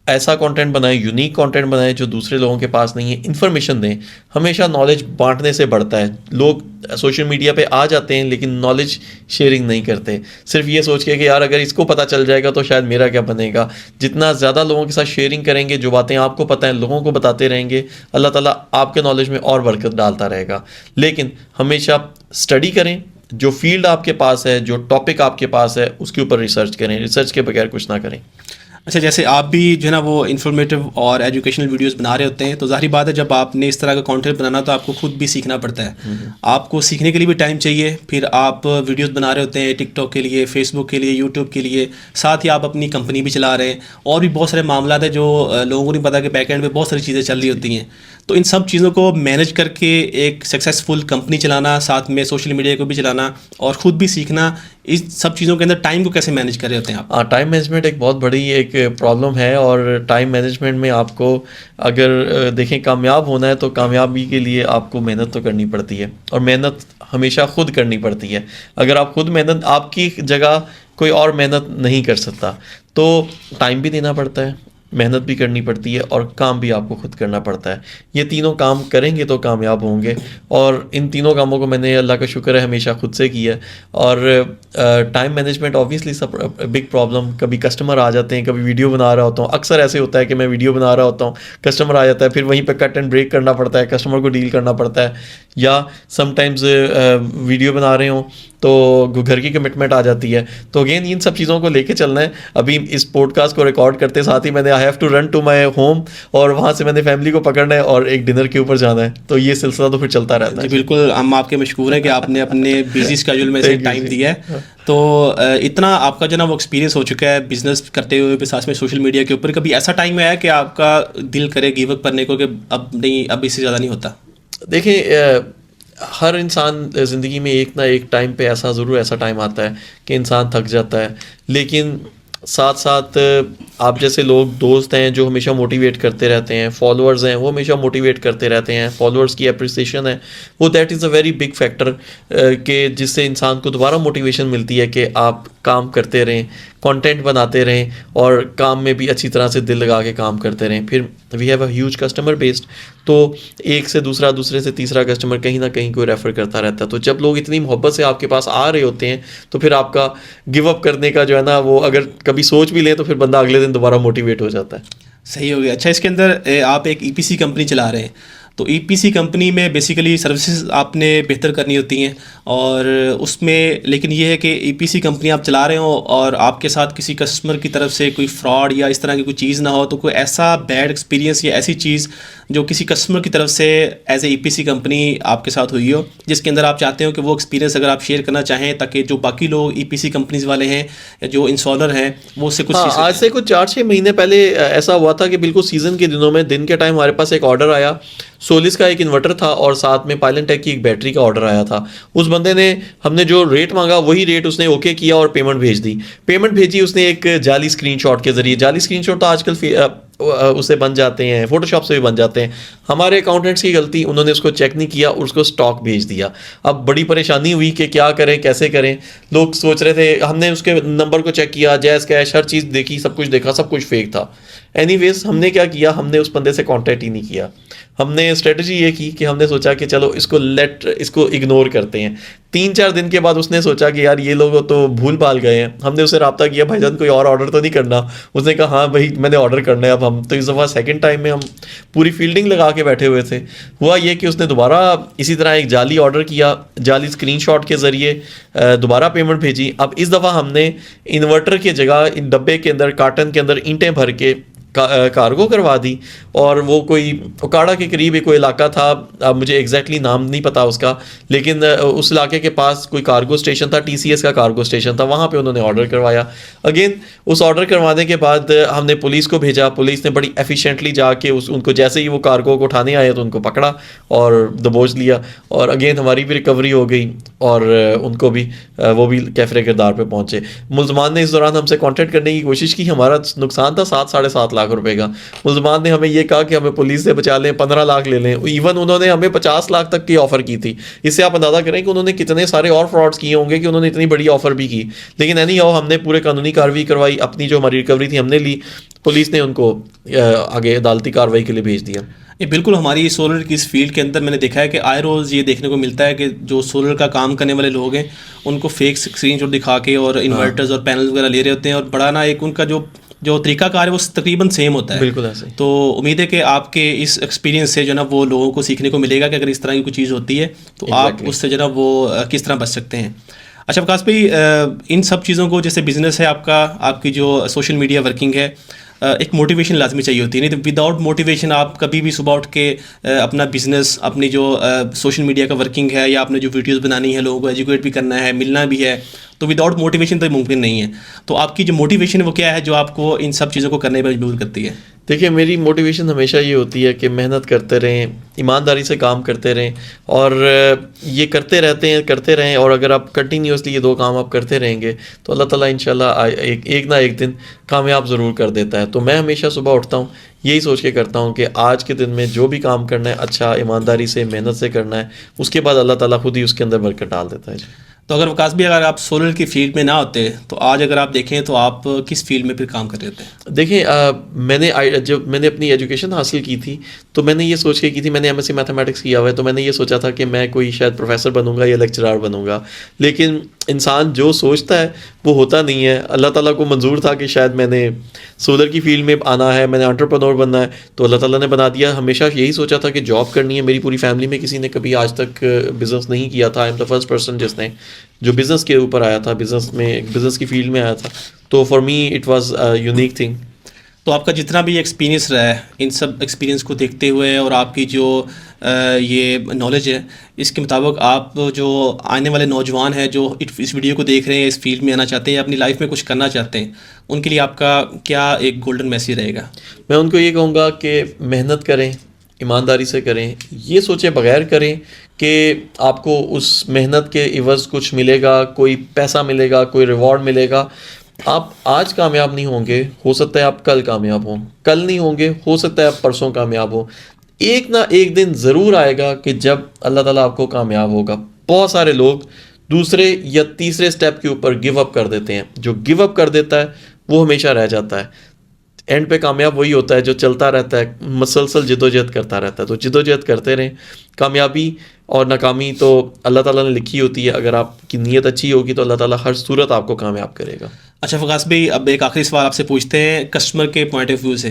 ऐसा कंटेंट बनाएं, यूनिक कंटेंट बनाएं जो दूसरे लोगों के पास नहीं है। इन्फॉर्मेशन दें। हमेशा नॉलेज बांटने से बढ़ता है। लोग सोशल मीडिया पे आ जाते हैं लेकिन नॉलेज शेयरिंग नहीं करते, सिर्फ ये सोच के कि यार अगर इसको पता चल जाएगा तो शायद मेरा क्या बनेगा। जितना ज़्यादा लोगों के साथ शेयरिंग करेंगे, जो बातें आपको पता है लोगों को बताते रहेंगे, अल्लाह ताला आपके नॉलेज में और बरकत डालता रहेगा। लेकिन हमेशा स्टडी करें, जो फील्ड आपके पास है, जो टॉपिक आपके पास है उसके ऊपर रिसर्च करें। रिसर्च के बगैर कुछ ना करें। अच्छा, जैसे आप भी जो है ना वो इन्फॉर्मेटिव और एजुकेशनल वीडियोस बना रहे होते हैं, तो ज़ाहिर बात है जब आपने इस तरह का कंटेंट बनाना तो आपको खुद भी सीखना पड़ता है। आपको सीखने के लिए भी टाइम चाहिए, फिर आप वीडियोस बना रहे होते हैं टिकटॉक के लिए, फेसबुक के लिए, यूट्यूब के लिए, साथ ही आप अपनी कंपनी भी चला रहे हैं और भी बहुत सारे मामला है जो लोगों को नहीं पता कि बैक एंड में बहुत सारी चीज़ें चल रही होती हैं। तो इन सब चीज़ों को मैनेज करके एक सक्सेसफुल कंपनी चलाना, साथ में सोशल मीडिया को भी चलाना और ख़ुद भी सीखना, इस सब चीज़ों के अंदर टाइम को कैसे मैनेज कर रहे होते हैं आप? टाइम मैनेजमेंट एक बहुत बड़ी एक प्रॉब्लम है और टाइम मैनेजमेंट में आपको अगर देखें कामयाब होना है तो कामयाबी के लिए आपको मेहनत तो करनी पड़ती है और मेहनत हमेशा खुद करनी पड़ती है। अगर आप खुद मेहनत, आपकी जगह कोई और मेहनत नहीं कर सकता, तो टाइम भी देना पड़ता है, मेहनत भी करनी पड़ती है और काम भी आपको खुद करना पड़ता है। ये तीनों काम करेंगे तो कामयाब होंगे और इन तीनों कामों को मैंने अल्लाह का शुक्र है हमेशा खुद से किया है। और टाइम मैनेजमेंट ऑब्वियसली सब बिग प्रॉब्लम। कभी कस्टमर आ जाते हैं, कभी वीडियो बना रहा होता हूँ, अक्सर ऐसे होता है कि मैं वीडियो बना रहा होता हूँ, कस्टमर आ जाता है, फिर वहीं पर कट एंड ब्रेक करना पड़ता है, कस्टमर को डील करना पड़ता है। या समटाइम्स वीडियो बना रहे हों तो घर की कमिटमेंट आ जाती है। तो अगेन इन सब चीज़ों को लेके चलना है। अभी इस पॉडकास्ट को रिकॉर्ड करते साथ ही मैंने I have to run to my home और वहाँ से मैंने फैमिली को पकड़ना है और एक डिनर के ऊपर जाना है। तो ये सिलसिला तो फिर चलता रहता है। जी बिल्कुल, हम आपके मशकूर हैं कि आपने अपने बिजी स्केड्यूल में से टाइम दिया है। तो इतना आपका जो ना वो एक्सपीरियंस हो चुका है बिजनेस करते हुए, साथ में सोशल मीडिया के ऊपर, कभी ऐसा टाइम आया कि आपका दिल करे गिव अप करने को कि अब नहीं, अब इससे ज़्यादा नहीं होता? देखिए, हर इंसान ज़िंदगी में एक ना एक टाइम पे ऐसा टाइम आता है कि इंसान थक जाता है। लेकिन साथ साथ आप जैसे लोग, दोस्त हैं जो हमेशा मोटिवेट करते रहते हैं, फॉलोअर्स हैं वो हमेशा मोटिवेट करते रहते हैं, फॉलोअर्स की अप्रिसिएशन है वो, that is a very big factor कि जिससे इंसान को दोबारा मोटिवेशन मिलती है कि आप काम करते रहें, कंटेंट बनाते रहें और काम में भी अच्छी तरह से दिल लगा के काम करते रहें। फिर we have a huge customer based, तो एक से दूसरा, दूसरे से तीसरा कस्टमर कहीं ना कहीं कोई रेफ़र करता रहता है। तो जब लोग इतनी मोहब्बत से आपके पास आ रहे होते हैं तो फिर आपका गिव अप करने का जो है ना वो अगर कभी सोच भी लें तो फिर बंदा अगले दिन दोबारा मोटिवेट हो जाता है। सही हो गया। अच्छा, इसके अंदर आप एक ईपीसी कंपनी चला रहे हैं, तो ईपीसी कंपनी में बेसिकली सर्विसेज आपने बेहतर करनी होती हैं और उसमें, लेकिन ये है कि ईपीसी कंपनी आप चला रहे हो और आपके साथ किसी कस्टमर की तरफ से कोई फ्रॉड या इस तरह की कोई चीज़ ना हो, तो कोई ऐसा बैड एक्सपीरियंस या ऐसी चीज़ जो किसी कस्टमर की तरफ से एज ए ईपीसी कंपनी आपके साथ हुई हो, जिसके अंदर आप चाहते हो कि वो एक्सपीरियंस अगर आप शेयर करना चाहें ताकि जो बाकी लोग ईपीसी कंपनीज वाले हैं या जो इंस्टॉलर हैं वो उससे कुछ आज से कुछ 4-6 महीने पहले ऐसा हुआ था कि बिल्कुल सीज़न के दिनों में दिन के टाइम हमारे पास एक ऑर्डर आया। सोलिस का एक इन्वर्टर था और साथ में पायलेंटेक की एक बैटरी का ऑर्डर आया था। उस बंदे ने, हमने जो रेट मांगा वही रेट उसने ओके किया और पेमेंट भेज दी। पेमेंट भेजी उसने एक जाली स्क्रीनशॉट के ज़रिए। जाली स्क्रीनशॉट तो आजकल उससे बन जाते हैं, फोटोशॉप से भी बन जाते हैं। हमारे अकाउंटेंट्स की गलती, उन्होंने उसको चेक नहीं किया और उसको स्टॉक भेज दिया। अब बड़ी परेशानी हुई कि क्या करें, कैसे करें। लोग सोच रहे थे, हमने उसके नंबर को चेक किया, जैज़ कैश हर चीज़ देखी, सब कुछ देखा, सब कुछ फेक था। एनीवेज हमने क्या किया, हमने उस बंदे से कांटेक्ट ही नहीं किया। हमने स्ट्रेटजी ये की कि हमने सोचा कि चलो इसको इग्नोर करते हैं। 3-4 दिन के बाद उसने सोचा कि यार ये लोग तो भूल भाल गए हैं। हमने उससे रब्ता किया, भाईजान कोई और ऑर्डर तो नहीं करना? उसने कहा हाँ भाई मैंने ऑर्डर करना है। अब हम तो इस दफ़ा सेकंड टाइम में हम पूरी फील्डिंग लगा के बैठे हुए थे। हुआ ये कि उसने दोबारा इसी तरह एक जाली ऑर्डर किया, जाली स्क्रीनशॉट के ज़रिए दोबारा पेमेंट भेजी। अब इस दफ़ा हमने इन्वर्टर की जगह इन डब्बे के अंदर, कार्टन के अंदर ईंटें भर के कार्गो करवा दी। और वो कोई ओकाड़ा के करीब एक कोई इलाका था, अब मुझे एग्जैक्टली नाम नहीं पता उसका, लेकिन उस इलाके के पास कोई कार्गो स्टेशन था, TCS का कार्गो स्टेशन था, वहाँ पे उन्होंने ऑर्डर करवाया। अगेन उस ऑर्डर करवाने के बाद हमने पुलिस को भेजा। पुलिस ने बड़ी एफिशिएंटली जाके उनको जैसे ही वो कार्गो को उठाने आए तो उनको पकड़ा और दबोच लिया। और अगेन हमारी भी रिकवरी हो गई और उनको भी वो भी कैफरे किरदार पे पहुंचे। मुलजमान ने इस दौरान हमसे कांटेक्ट करने की कोशिश की। हमारा नुकसान था 7-7.5 लाख रुपए का। मुलजमान ने हमें ये कहा कि हमें पुलिस से बचा लें, 15 लाख ले लें। इवन उन्होंने हमें 50 लाख तक की ऑफर की थी। इससे आप अंदाजा करें कि उन्होंने कितने सारे और फ्रॉड्स किए होंगे कि उन्होंने इतनी बड़ी ऑफर भी की। लेकिन एनी हाउ हमने पूरे कानूनी कार्रवाई करवाई, अपनी जो हमारी रिकवरी थी हमने ली, पुलिस ने उनको आगे अदालती कार्रवाई के लिए भेज दिया। ये बिल्कुल हमारी सोलर की इस फील्ड के अंदर मैंने देखा है कि आए रोज़ ये देखने को मिलता है कि जो सोलर का काम करने वाले लोग हैं उनको फेक स्क्रीनशॉट दिखा के और इन्वर्टर्स और पैनल्स वगैरह ले रहे होते हैं और बड़ा ना एक उनका जो तरीकाकार है वो तकरीबन सेम होता है। बिल्कुल ऐसे। तो उम्मीद है कि आपके इस एक्सपीरियंस से जो ना वो लोगों को सीखने को मिलेगा कि अगर इस तरह की कोई चीज़ होती है तो आप उससे जो ना वो किस तरह बच सकते हैं। अच्छा वकास भाई, इन सब चीज़ों को, जैसे बिज़नेस है आपका, आपकी जो सोशल मीडिया वर्किंग है, एक मोटिवेशन लाजमी चाहिए होती है, नहीं तो विदाउट मोटिवेशन आप कभी भी सुबह उठ के अपना बिज़नेस, अपनी जो सोशल मीडिया का वर्किंग है या आपने जो वीडियोस बनानी है, लोगों को एजुकेट भी करना है, मिलना भी है, तो विदाउट मोटिवेशन तो मुमकिन नहीं है। तो आपकी जो मोटिवेशन है वो क्या है जो आपको इन सब चीज़ों को करने पर मजबूर करती है? देखिए मेरी मोटिवेशन हमेशा ये होती है कि मेहनत करते रहें, ईमानदारी से काम करते रहें और ये करते रहें और अगर आप कंटिन्यूसली ये 2 काम आप करते रहेंगे तो अल्लाह ताला इंशाल्लाह एक ना एक दिन कामयाब ज़रूर कर देता है। तो मैं हमेशा सुबह उठता हूँ यही सोच के करता हूँ कि आज के दिन में जो भी काम करना है अच्छा ईमानदारी से मेहनत से करना है, उसके बाद अल्लाह ताला खुद ही उसके अंदर बरकत डाल देता है। तो अगर वकास भी अगर आप सोलर की फील्ड में ना होते तो आज अगर आप देखें तो आप किस फील्ड में फिर काम कर रहे होते? देखिए जब मैंने अपनी एजुकेशन हासिल की थी तो मैंने ये सोच के की थी, मैंने MSc मैथमेटिक्स किया हुआ है, तो मैंने ये सोचा था कि मैं कोई शायद प्रोफेसर बनूंगा या लेक्चरर बनूंगा। लेकिन इंसान जो सोचता है वो होता नहीं है। अल्लाह ताला को मंजूर था कि शायद मैंने सोलर की फील्ड में आना है, मैंने एंटरप्रेन्योर बनना है, तो अल्लाह ताला ने बना दिया। हमेशा यही सोचा था कि जॉब करनी है। मेरी पूरी फैमिली में किसी ने कभी आज तक बिज़नेस नहीं किया था। आई एम द फर्स्ट पर्सन जिसने जो बिज़नेस के ऊपर आया था, बिज़नेस की फील्ड में आया था। तो for me it was unique thing. तो आपका जितना भी एक्सपीरियंस रहा है, इन सब एक्सपीरियंस को देखते हुए और आपकी जो ये नॉलेज है, इसके मुताबिक आप जो आने वाले नौजवान हैं जो इस वीडियो को देख रहे हैं, इस फील्ड में आना चाहते हैं या अपनी लाइफ में कुछ करना चाहते हैं, उनके लिए आपका क्या एक गोल्डन मैसेज रहेगा? मैं उनको ये कहूँगा कि मेहनत करें, ईमानदारी से करें, ये सोचे बगैर करें कि आपको उस मेहनत के इवज़ कुछ मिलेगा, कोई पैसा मिलेगा, कोई रिवॉर्ड मिलेगा। आप आज कामयाब नहीं होंगे, हो सकता है आप कल कामयाब हों, कल नहीं होंगे, हो सकता है आप परसों कामयाब हो। एक ना एक दिन ज़रूर आएगा कि जब अल्लाह ताला आपको कामयाब होगा। बहुत सारे लोग दूसरे या तीसरे स्टेप के ऊपर गिव अप कर देते हैं। जो गिव अप कर देता है वो हमेशा रह जाता है। एंड पे कामयाब वही होता है जो चलता रहता है, मसलसल जिदोजहद करता रहता है। तो जिदोजहद करते रहें। कामयाबी और नाकामी तो अल्लाह ताला ने लिखी होती है। अगर आपकी नीयत अच्छी होगी तो अल्लाह ताला हर सूरत आपको कामयाब करेगा। अच्छा वकास भाई, अब एक आखिरी सवाल आपसे पूछते हैं कस्टमर के पॉइंट ऑफ व्यू से,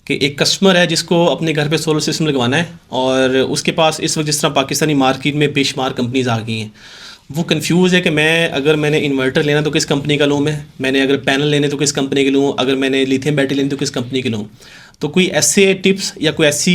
कि एक कस्टमर है जिसको अपने घर पे सोलर सिस्टम लगवाना है और उसके पास इस वक्त जिस तरह पाकिस्तानी मार्केट में बेशुमार कंपनीज आ गई हैं, वो कंफ्यूज है कि अगर मैंने इन्वर्टर लेना तो किस कंपनी का लूँ, मैंने अगर पैनल लेने तो किस कंपनी के लूँ, अगर मैंने लिथियम बैटरी लेनी तो किस कंपनी के लूँ। तो कोई ऐसे टिप्स या कोई ऐसी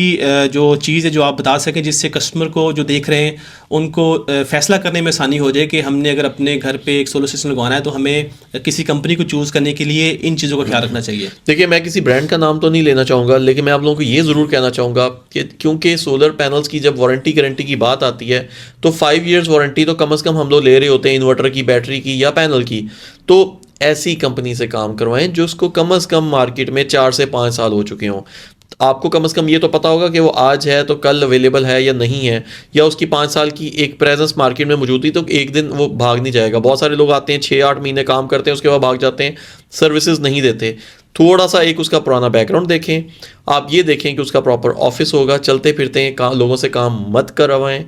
जो चीज़ है जो आप बता सकें जिससे कस्टमर को जो देख रहे हैं उनको फ़ैसला करने में आसानी हो जाए कि हमने अगर अपने घर पे एक सोलर सिस्टम लगवाना है तो हमें किसी कंपनी को चूज़ करने के लिए इन चीज़ों का ख्याल रखना चाहिए? देखिए मैं किसी ब्रांड का नाम तो नहीं लेना चाहूँगा, लेकिन मैं आप लोगों को ये ज़रूर कहना चाहूँगा कि क्योंकि सोलर पैनल्स की जब वारंटी गारंटी की बात आती है तो 5 ईयर्स वारंटी तो कम से कम हम लोग ले रहे होते हैं इन्वर्टर की, बैटरी की या पैनल की। तो ऐसी कंपनी से काम करवाएं जो उसको कम से कम मार्केट में 4 से 5 साल हो चुके हों। आपको कम से कम ये तो पता होगा कि वो आज है तो कल अवेलेबल है या नहीं है, या उसकी 5 साल की एक प्रेजेंस मार्केट में मौजूद थी तो एक दिन वो भाग नहीं जाएगा। बहुत सारे लोग आते हैं 6-8 महीने काम करते हैं उसके बाद भाग जाते हैं, सर्विसेज नहीं देते। थोड़ा सा एक उसका पुराना बैकग्राउंड देखें, आप ये देखें कि उसका प्रॉपर ऑफिस होगा, चलते फिरते हैं, लोगों से काम मत करवाएं।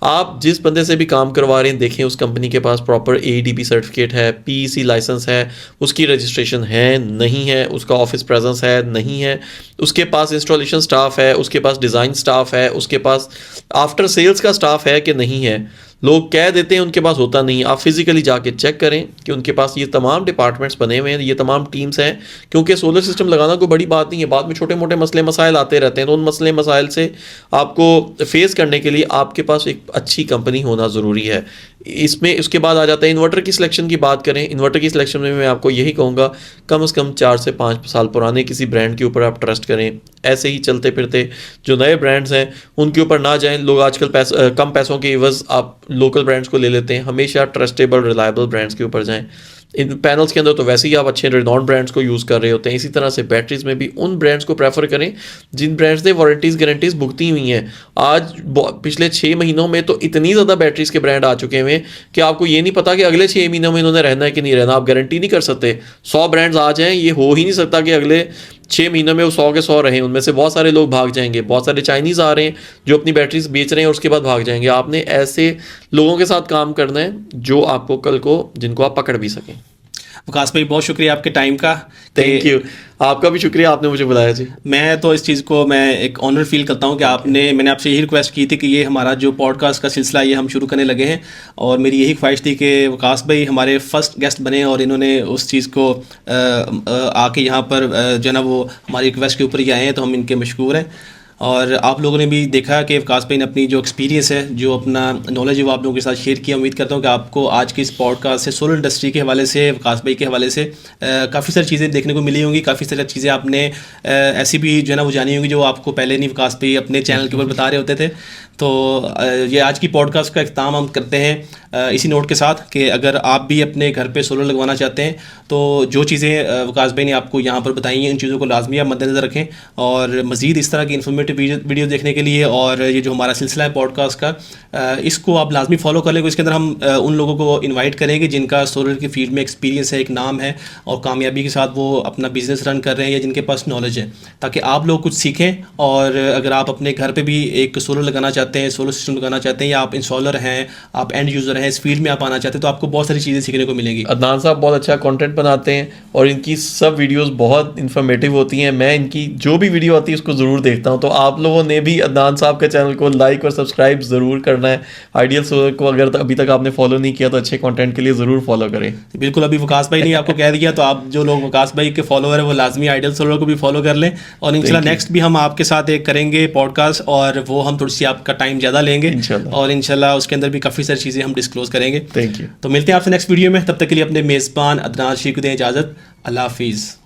आप जिस बंदे से भी काम करवा रहे हैं देखें उस कंपनी के पास प्रॉपर ADP सर्टिफिकेट है, PEC लाइसेंस है, उसकी रजिस्ट्रेशन है नहीं है, उसका ऑफिस प्रेजेंस है नहीं है, उसके पास इंस्टॉलेशन स्टाफ है, उसके पास डिज़ाइन स्टाफ है, उसके पास आफ्टर सेल्स का स्टाफ है कि नहीं है। लोग कह देते हैं उनके पास होता नहीं, आप फिजिकली जाके चेक करें कि उनके पास ये तमाम डिपार्टमेंट्स बने हुए हैं, ये तमाम टीम्स हैं। क्योंकि सोलर सिस्टम लगाना कोई बड़ी बात नहीं है, बाद में छोटे मोटे मसले मसाइल आते रहते हैं, तो उन मसले मसाइल से आपको फेस करने के लिए आपके पास एक अच्छी कंपनी होना ज़रूरी है। इसमें उसके बाद आ जाता है इन्वर्टर की सिलेक्शन की बात करें। इन्वर्टर की सिलेक्शन में मैं आपको यही कहूँगा कम से कम 4 से 5 साल पुराने किसी ब्रांड के ऊपर आप ट्रस्ट करें। ऐसे ही चलते फिरते जो नए ब्रांड्स हैं उनके ऊपर ना जाएं। लोग आजकल कम पैसों के एवज आप लोकल ब्रांड्स को ले लेते हैं। हमेशा ट्रस्टेबल रिलायबल ब्रांड्स के ऊपर जाएं। इन पैनल्स के अंदर तो वैसे ही आप अच्छे रिनॉन्ड ब्रांड्स को यूज़ कर रहे होते हैं। इसी तरह से बैटरीज में भी उन ब्रांड्स को प्रेफर करें जिन ब्रांड्स ने वारंटीज़ गारंटीज़ भुगती हुई हैं। आज पिछले 6 महीनों में तो इतनी ज़्यादा बैटरीज के ब्रांड आ चुके हैं कि आपको ये नहीं पता कि अगले 6 महीनों में इन्होंने रहना है कि नहीं रहना। आप गारंटी नहीं कर सकते। 100 ब्रांड्स आ जाएँ, ये हो ही नहीं सकता कि अगले 6 महीनों में वो 100 के 100 रहें। उनमें से बहुत सारे लोग भाग जाएंगे। बहुत सारे चाइनीज़ आ रहे हैं जो अपनी बैटरीज बेच रहे हैं और उसके बाद भाग जाएंगे। आपने ऐसे लोगों के साथ काम करना है जो आपको कल को जिनको आप पकड़ भी सकें। वकास भाई बहुत शुक्रिया आपके टाइम का। थैंक यू, आपका भी शुक्रिया, आपने मुझे बुलाया जी। मैं तो इस चीज़ को मैं एक ऑनर फील करता हूँ कि मैंने आपसे यही रिक्वेस्ट की थी कि ये हमारा जो पॉडकास्ट का सिलसिला ये हम शुरू करने लगे हैं, और मेरी यही ख्वाहिश थी कि वकास भाई हमारे फर्स्ट गेस्ट बने और इन्होंने उस चीज़ को आके यहाँ पर जो है ना वो हमारी रिक्वेस्ट के ऊपर ही आए हैं, तो हम इनके मशकूर हैं। और आप लोगों ने भी देखा कि वकास भाई ने अपनी जो एक्सपीरियंस है, जो अपना नॉलेज है वो आप लोगों के साथ शेयर किया। उम्मीद करता हूँ कि आपको आज के इस पॉडकास्ट से सोलर इंडस्ट्री के हवाले से, वकास भाई के हवाले से काफ़ी सारी चीज़ें देखने को मिली होंगी। काफ़ी सारी चीज़ें आपने ऐसी भी जो है ना वो जानी होंगी जो आपको पहले नहीं वकास भाई अपने चैनल के ऊपर बता रहे होते थे। तो ये आज की पॉडकास्ट का इख्तिताम हम करते हैं इसी नोट के साथ कि अगर आप भी अपने घर पे सोलर लगवाना चाहते हैं तो जो चीज़ें वकास भाई ने आपको यहाँ पर बताई हैं, इन चीज़ों को लाजमी आप मद्देनज़र रखें। और मज़ीद इस तरह की इन्फॉर्मेटिव वीडियो देखने के लिए और ये जो हमारा सिलसिला है पॉडकास्ट का, इसको आप लाजमी फॉलो कर लें। इसके अंदर हम उन लोगों को इन्वाइट करेंगे जिनका सोलर की फील्ड में एक्सपीरियंस है, एक नाम है और कामयाबी के साथ वो अपना बिज़नेस रन कर रहे हैं या जिनके पास नॉलेज है, ताकि आप लोग कुछ सीखें। और अगर आप अपने घर पर भी एक सोलर लगाना चाहते हैं, सोलर सिस्टम लगाना चाहते हैं, या आप इंस्टॉलर हैं, आप एंड यूज़र हैं, इस फील्ड में आप आना चाहते हैं, तो आपको बहुत सारी चीज़ें सीखने को मिलेंगी। अदनान साहब बहुत अच्छा कंटेंट बनाते हैं और इनकी सब वीडियोस बहुत इन्फॉर्मेटिव होती हैं। मैं इनकी जो भी वीडियो आती है उसको ज़रूर देखता हूं। तो आप लोगों ने भी अदनान साहब के चैनल को लाइक और सब्सक्राइब ज़रूर करना है। आइडियल सोलर को अगर अभी तक आपने फॉलो नहीं किया तो अच्छे कंटेंट के लिए ज़रूर फॉलो करें। बिल्कुल, अभी वकास भाई ने आपको कह दिया, तो आप जो लोग वकास भाई के फॉलोअर है वो लाजमी आइडियल सोलर को भी फॉलो कर लें। और इंशाल्लाह नेक्स्ट भी हम आपके साथ एक करेंगे पॉडकास्ट, और वो हम थोड़ी सी आपका टाइम ज़्यादा लेंगे और इंशाल्लाह उसके अंदर भी काफ़ी सारी चीज़ें हम डिस्क्लोज करेंगे। Thank you. तो मिलते हैं आपसे नेक्स्ट वीडियो में। तब तक के लिए अपने मेज़बान अदनान शेख को दें इजाज़त। अल्लाह हाफिज़।